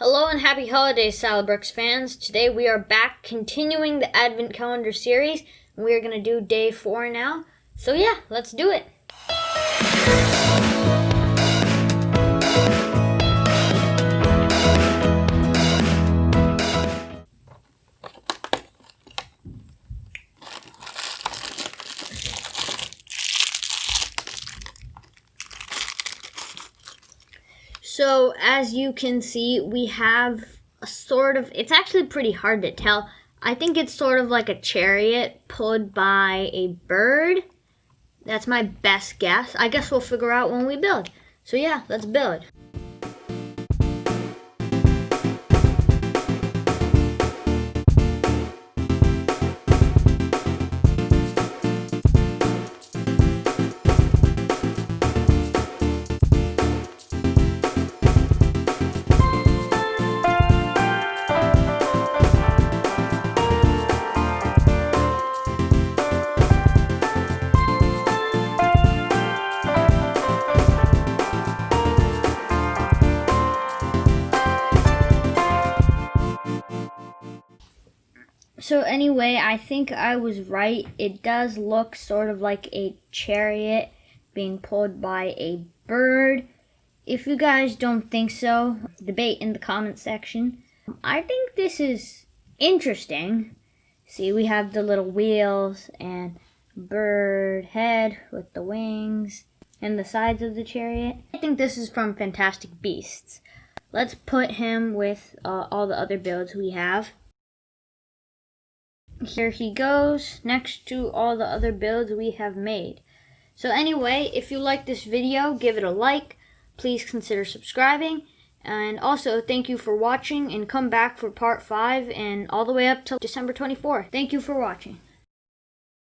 Hello and happy holidays, Salad fans. Today we are back continuing the Advent Calendar series. We are going to do day 4 now. So yeah, let's do it. So as you can see, we have a sort of, it's actually pretty hard to tell. I think it's sort of like a chariot pulled by a bird. That's my best guess. I guess we'll figure out when we build. So yeah, let's build. So anyway, I think I was right. It does look sort of like a chariot being pulled by a bird. If you guys don't think so, debate in the comment section. I think this is interesting. See, we have the little wheels and bird head with the wings and the sides of the chariot. I think this is from Fantastic Beasts. Let's put him with all the other builds we have. Here he goes next to all the other builds we have made. So anyway, if you like this video, give it a like. Please consider subscribing. And also, thank you for watching, and come back for part 5 and all the way up till December 24th. Thank you for watching.